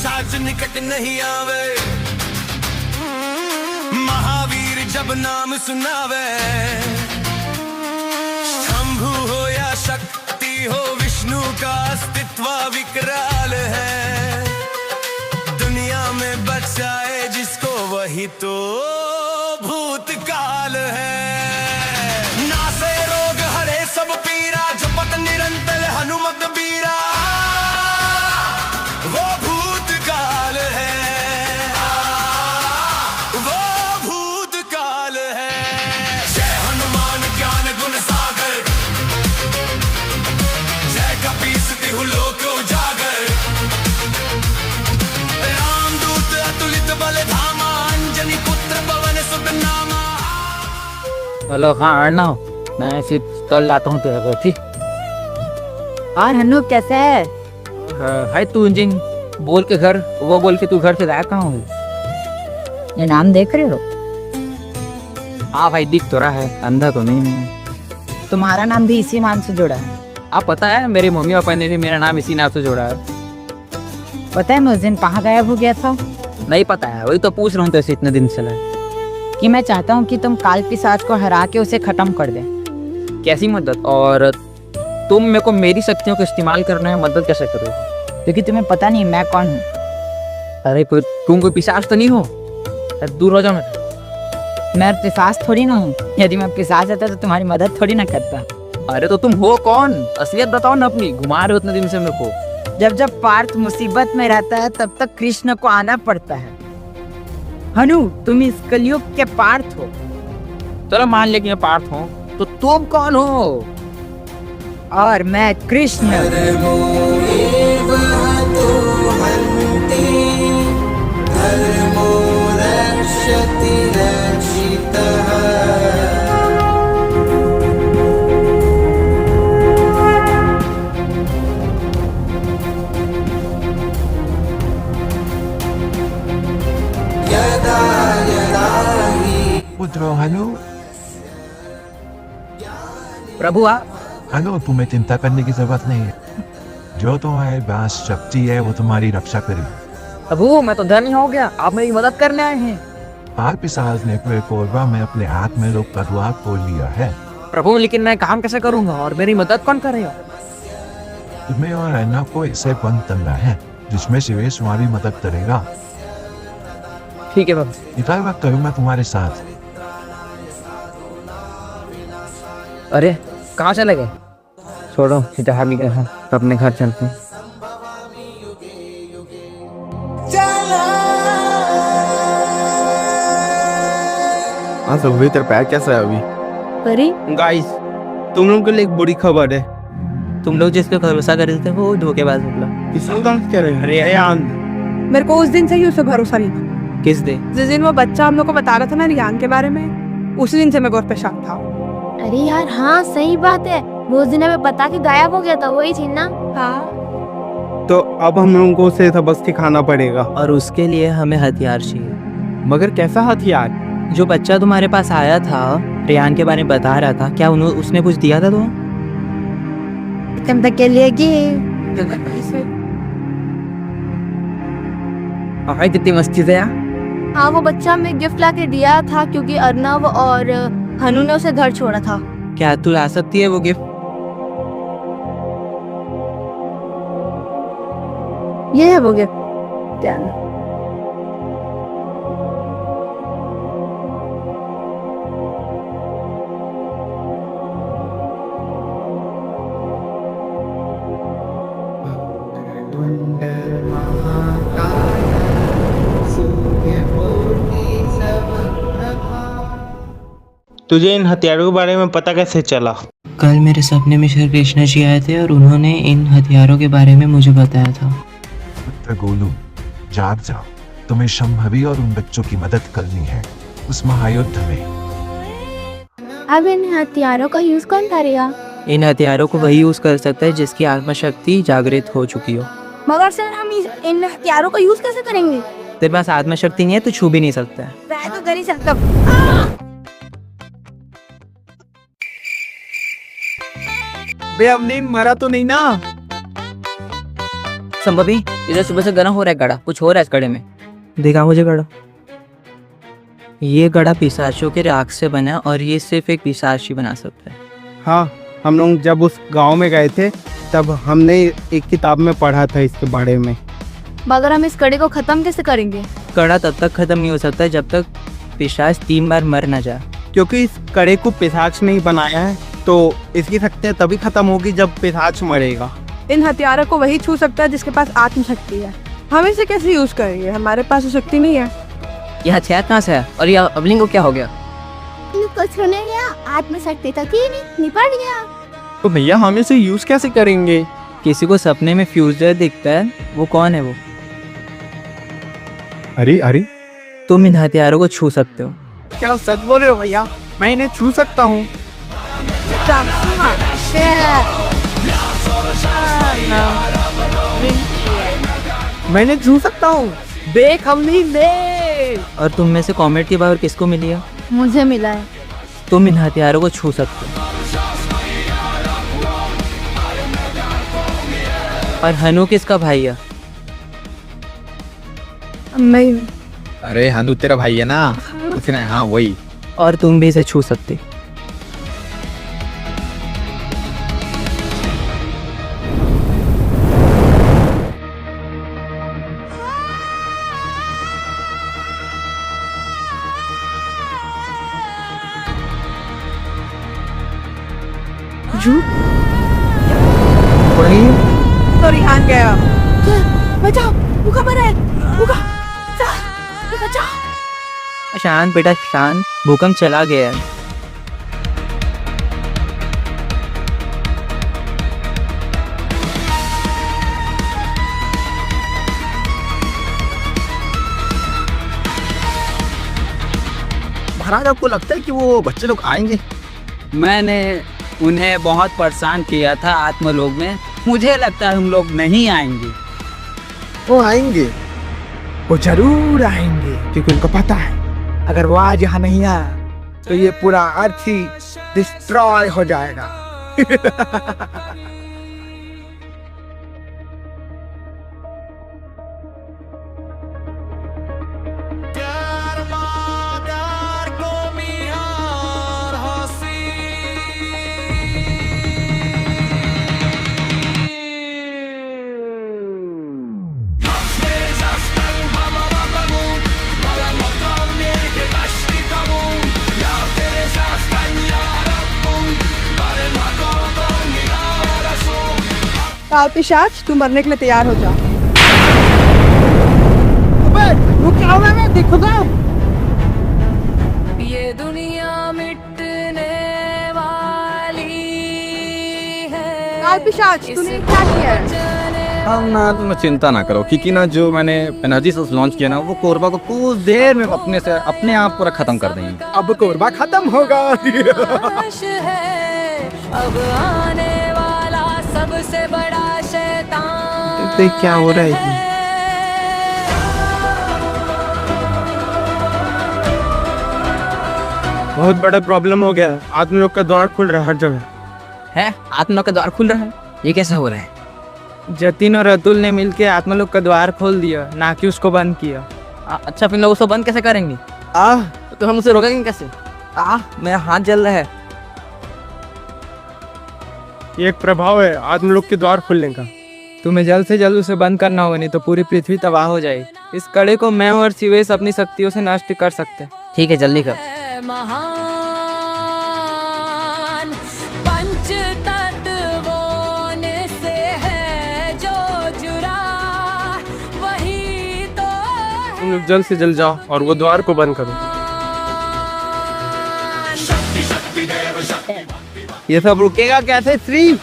पिशाच निकट नहीं आवे, महावीर जब नाम सुनावे। शंभु हो या शक्ति हो, विष्णु का अस्तित्व विकराल है। दुनिया में बचाए जिसको वही तो भूतकाल है। नासे रोग हरे सब पीरा, जपत निरंतर हनुमत बीरा, वो भूतकाल है, वो भूतकाल है। जय हनुमान ज्ञान गुण सागर, जय कपीस तिहु लोक उजागर। रामदूत अतुलित बल धामा, अंजनी पुत्र पवन सुत नामा। हेलो, हाँ अर्णव, मैं सिर्फ कल लाता हूँ तेरे घर, ठीक? और हन्नू कैसे है? हाय तू इंजिन बोल के घर, वो बोल के तू घर से गायब कहाँ हूँ? ये नाम देख रहे हो? हाँ भाई, दिख तो रहा है, अंधा तो नहीं है। तुम्हारा नाम भी इसी नाम से जुड़ा है। आप पता है मेरे मम्मी पापा ने भी मेरा नाम इसी नाम से जोड़ा है। पता है मैं उस दिन कहाँ गायब हो गया था? नहीं पता है, वही तो पूछ रहा हूँ तेरे इतने दिन से। कि मैं चाहता हूँ कि तुम काल पिशाच को हरा के उसे खत्म कर दे। कैसी मदद? और तुम मेरे को मेरी शक्तियों का इस्तेमाल करने में मदद कैसे करोगे? क्योंकि तुम्हें पता नहीं मैं कौन हूँ। अरे तुम कोई पिशाच तो नहीं हो? दूर हो जाओ मेरे। मैं पिशाच थोड़ी ना हूँ। यदि मैं पिशाच रहता तो तुम्हारी मदद थोड़ी ना करता। अरे तो तुम हो कौन? असलियत बताओ ना अपनी, घुमा रहे हो इतने दिन से मेरे को। जब जब पार्थ मुसीबत में रहता है तब तक कृष्ण को आना पड़ता है। हनु, तुम इस कलयुग के पार्थ हो। चलो मान लिया कि मैं पार्थ हूँ, तो तुम कौन हो? और मैं कृष्ण। पुत्रो हनु, प्रभु आप? हनु तुम्हें चिंता करने की जरूरत नहीं है। जो तुम्हारे पास शक्ति है वो तुम्हारी रक्षा करेगी। प्रभु मैं तो धनी हो गया, आप मेरी मदद करने आए हैं। काल पिशाच ने पूर्वा में अपने हाथ में लोग का द्वार खोल लिया है। प्रभु लेकिन मैं काम कैसे करूंगा और मेरी मदद कौन करेगा? तुम्हें और अन्ना को इसे बंद करना है, जिसमें शिवेश तुम्हारी मदद करेगा। ठीक है प्रभु। इतना वक्त करूंगा तुम्हारे साथ। अरे कहाँ चले गए? छोड़ो, जहाँ भी गए हम अपने घर चलते हैं। हाँ सुखवी, तेरा पैर कैसा है अभी? परी, गाइस, तुम लोगों के लिए एक बुरी खबर है। तुम लोग जिस पे भरोसा कर रहे थे वो धोखेबाज निकला। किसने कह रहे हैं? रेयान। मेरे को उस दिन से ही उस पे भरोसा नहीं था। किस दिन? जिस दिन वो बच्चा हम लोग को बता रहा था ना रियान के बारे में, उसी दिन से मेरे को उस पे शक था। अरे यार हाँ सही बात है, वो उस दिन हमें बता के गायब हो गया था, वही थी ना? हाँ, तो अब हम लोगों को उसे सबक सिखाना पड़ेगा। और उसके लिए हमें हथियार चाहिए। मगर कैसा हथियार? जो बच्चा तुम्हारे पास आया था, रेयान के बारे में बता रहा था, क्या उसने कुछ दिया था तो? तुम तक के लिए कितनी मस्ती से यार। हाँ वो बच्चा हमें गिफ्ट ला के दिया था क्योंकि अर्नव और हनु ने उसे घर छोड़ा था। क्या तू ला सकती है वो गिफ्ट? ये है वो गिफ्ट। तुझे इन हथियारों के बारे में पता कैसे चला? कल मेरे सपने में श्री कृष्ण जी आए थे और उन्होंने इन हथियारों के बारे में मुझे बताया था। पुत्र गोलू, जाग जाओ, तुम्हें शंभवी और उन बच्चों की मदद करनी है उस महायुद्ध में। अब इन हथियारों का यूज कौन करेगा? इन हथियारों को वही यूज कर सकता है जिसकी आत्मा शक्ति जागृत हो चुकी हो। मगर सर हम इन हथियारों का यूज कैसे करेंगे? तेरे पास आत्मा शक्ति नहीं है तो छू भी नहीं सकता है। मैं तो कर ही सकता। बे अब नहीं मरा तो नहीं ना? संभवी, इधर सुबह से गर्म हो रहा है गड़ा, कुछ हो रहा है इस गड़े में। देखा मुझे गड़ा। ये गड़ा पिशाचों के राख से बना है और ये सिर्फ एक पिशाच ही बना सकता है। हाँ, हम लोग जब उस गांव में गए थे तब हमने एक किताब में पढ़ा था इसके बारे में। मगर हम इस कड़े को खत्म कैसे करेंगे? कड़ा तब तक खत्म नहीं हो सकता जब तक पिशाच 3 बार मर न जाए। क्योंकि इस कड़े को पिशाच नहीं बनाया है तो इसकी शक्तियाँ तभी खत्म होगी जब पिशाच मरेगा। इन हथियारों को वही छू सकता है जिसके पास आत्मशक्ति है। हम इसे कैसे यूज करेंगे? हमारे पास तो शक्ति नहीं है। यह हथियार कहाँ से है और यह अबलिंग को क्या हो गया? कुछ होने गया, आत्मशक्ति तक ही नहीं निपट गया। तो भैया हम इसे यूज कैसे करेंगे? किसी को सपने में फ्यूजर दिखता है, वो कौन है वो? अरे तुम इन हथियारों को छू सकते हो। क्या सच बोल रहे हो भैया? मैं इन्हें छू सकता हूँ? मैं इन्हें छू सकता हूँ? देख हम नहीं ले। और तुम में से कॉमेडी की पावर किसको मिली है? मुझे मिला है। तुम इन हथियारों को छू सकते हो। और हनु किसका भाई है? मैं अरे हनु तेरा भाई है ना, उसने हाँ वही। और तुम भी इसे छू सकते। तो रिहान गया। बचाओ, वो खबर है, शांत बेटा शांत, भूकंप चला गया है। महाराज आपको लगता है कि वो बच्चे लोग आएंगे? मैंने उन्हें बहुत परेशान किया था आत्मलोक में। मुझे लगता है हम लोग नहीं आएंगे। वो आएंगे, वो जरूर आएंगे क्योंकि उनको पता है अगर वो आज यहाँ नहीं आया तो ये पूरा अर्थ ही डिस्ट्रॉय हो जाएगा। काल पिशाच, तू मरने के लिए तैयार हो जा। वो क्या हुआ? मैं देखूंगा। ये दुनिया मिटने वाली है। काल पिशाच, तूने क्या किया है? हाँ ना, तुम चिंता ना करो क्योंकि ना जो मैंने एनर्जी सोर्स लॉन्च किया ना वो कोरबा को कुछ देर में अपने आप पूरा खत्म कर देंगे। अब कोरबा खत्म होगा। अब आने वाला सबसे बड़ा शैतान। देख क्या हो रहा है। बहुत बड़ा प्रॉब्लम हो गया। आदमी लोग का द्वार खुल रहा है हर जगह। है आत्मलोक का द्वार खुल रहा है? ये कैसे हो रहा है? जतिन और अतुल ने मिलके आत्मलोक का द्वार खोल दिया, ना कि उसको बंद किया। अच्छा फिर लोग उसको बंद कैसे करेंगे? तो हम उसे रोकेंगे कैसे? मेरा हाथ जल रहा है। ये एक प्रभाव है आत्मलोक के द्वार खुलने का। तुम्हें जल्द से जल्द उसे बंद करना होगा, नहीं तो पूरी पृथ्वी तबाह हो जाएगी। इस कड़े को मैं और शिवेश अपनी शक्तियों से नष्ट कर सकते हैं। ठीक है जल्दी कर। महान पंच तत्वों से है जो जुड़ा, वही तो तुम लोग जल्द से जल्द जाओ और वो द्वार को बंद करो। ये सब रुकेगा कैसे श्री?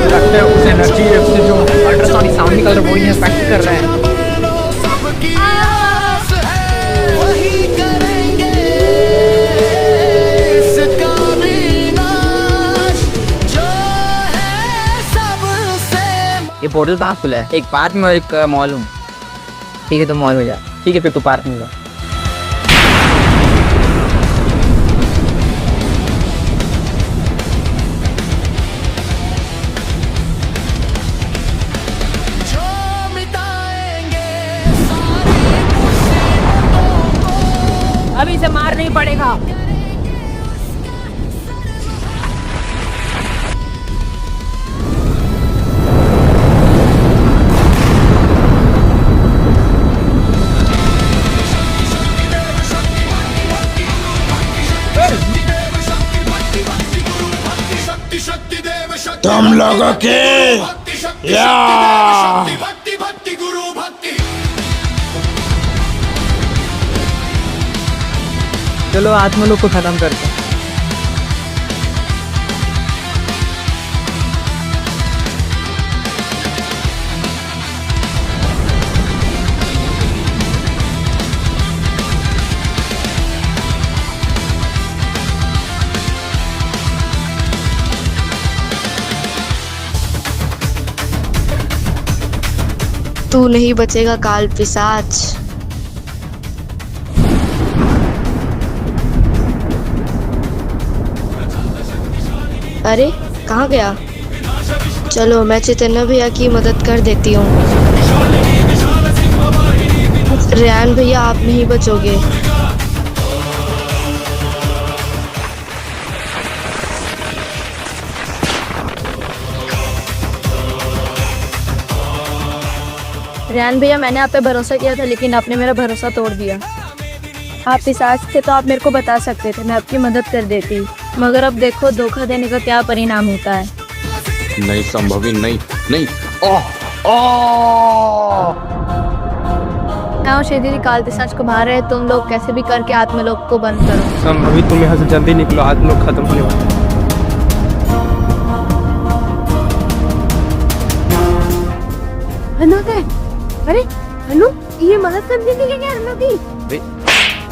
लगता है उस एनर्जी से जो अल्ट्रासोनिक साउंड निकल रहा है वो इन्हें अफेक्ट कर रहा है। ये पोर्टल कहाँ खुला है? एक पार्क में और एक मॉल में। ठीक है, तो मॉल में जा। ठीक है, फिर तू पार्क में जा। अब इसे मार नहीं पड़ेगा। तुम लोगों के चलो आत्मलोक को खत्म करते हैं। तू नहीं बचेगा काल पिशाच। अरे कहाँ गया? चलो मैं चैतन्य भैया की मदद कर देती हूँ। रेयान भैया आप नहीं बचोगे। रेयान भैया मैंने आप पे भरोसा किया था, लेकिन आपने मेरा भरोसा तोड़ दिया। आप पिशाच थे तो आप मेरे को बता सकते थे, मैं आपकी मदद कर देती। मगर अब देखो धोखा देने का क्या परिणाम होता है। नहीं संभव ही नहीं। मैं और श्रीदेवी काल पिशाच को मार रहे, तुम लोग कैसे भी करके आत्मलोक को बंद करो। संभवी, तुम यहाँ से जल्दी निकलो, आत्मलोक खत्म होने वाला है। अरे अनु, ये मदद करने के लिए क्या करना थी?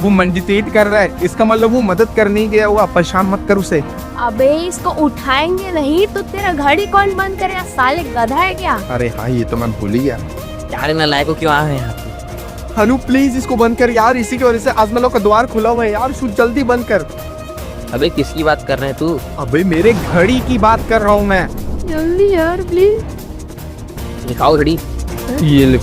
वो मेडिटेट कर रहा है, इसका मतलब वो मदद करने गया हुआ। परेशान मत कर उसे। अबे इसको उठाएंगे नहीं तो तेरा घड़ी कौन बंद करेगा? साले गधा है क्या? अरे हाँ, ये तो मैं भूल ही गया। यार नालायक को क्यों आए यहाँ पे? हनु प्लीज इसको बंद कर यार, इसी की वजह से आत्मलोक का द्वार खुला हुआ है यार। शू जल्दी बंद कर। अबे किसकी बात कर रहे हैं तू? अबे मेरे घड़ी की बात कर रहा हूँ मैं। जल्दी यार प्लीज। दिखाओ घड़ी। ये ले।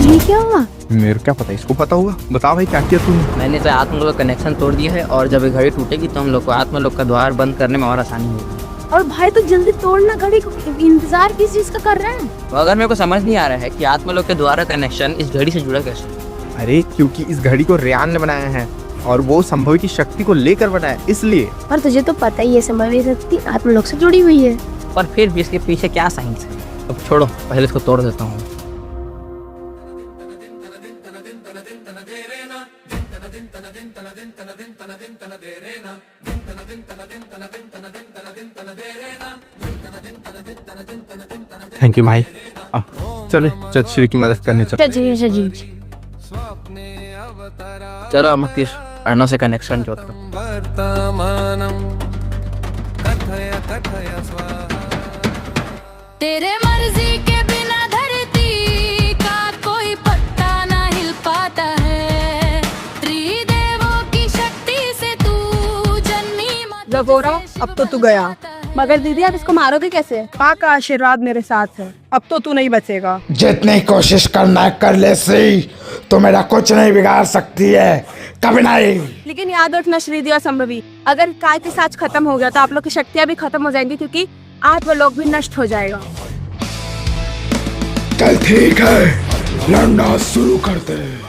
ये क्या हुआ? मेरे क्या पता, इसको पता होगा। बता भाई क्या किया तूने? मैंने तो आत्मलोक का कनेक्शन तोड़ दिया है, और जब ये घड़ी टूटेगी तो हम लोग को आत्मलोक का द्वार बंद करने में और आसानी होगी। और भाई तो जल्दी तोड़ना घड़ी को, इंतजार किस चीज का कर रहे हैं? तो अगर मेरे को समझ नहीं आ रहा है कि आत्मलोक के द्वार का कनेक्शन इस घड़ी से जुड़ा कैसे? अरे क्योंकि इस घड़ी को रेयान ने बनाया है, और वो संभवी की शक्ति को लेकर बनाया, इसलिए। और तुझे तो पता ही है संभवी शक्ति आत्मलोक से जुड़ी हुई है। पर फिर भी इसके पीछे क्या साइंस है? अब छोड़ो, पहले इसको तोड़ देता हूँ। थैंक यू भाई। चले चल श्री की मदद करने चल। जी। चलो अमृतीश, अर्णव से कनेक्शन जोड़ता। तेरे मर्जी के बिना धरती का कोई पत्ता ना हिल पाता है। त्रिदेवों की शक्ति से तू जन्मी। लगोरा, अब तो तू गया। मगर दीदी आप इसको मारोगे कैसे? पापा का आशीर्वाद मेरे साथ है, अब तो तू नहीं बचेगा। जितनी कोशिश करना कर ले श्री, तो मेरा कुछ नहीं बिगाड़ सकती है, कभी नहीं। लेकिन याद रखना श्रीदेवी और संभवी, अगर काल पिशाच खत्म हो गया तो आप लोग की शक्तियाँ भी खत्म हो जाएंगी, क्योंकि आत्मलोक भी नष्ट हो जाएगा। चल ठीक है, लड़ना शुरू करते हैं।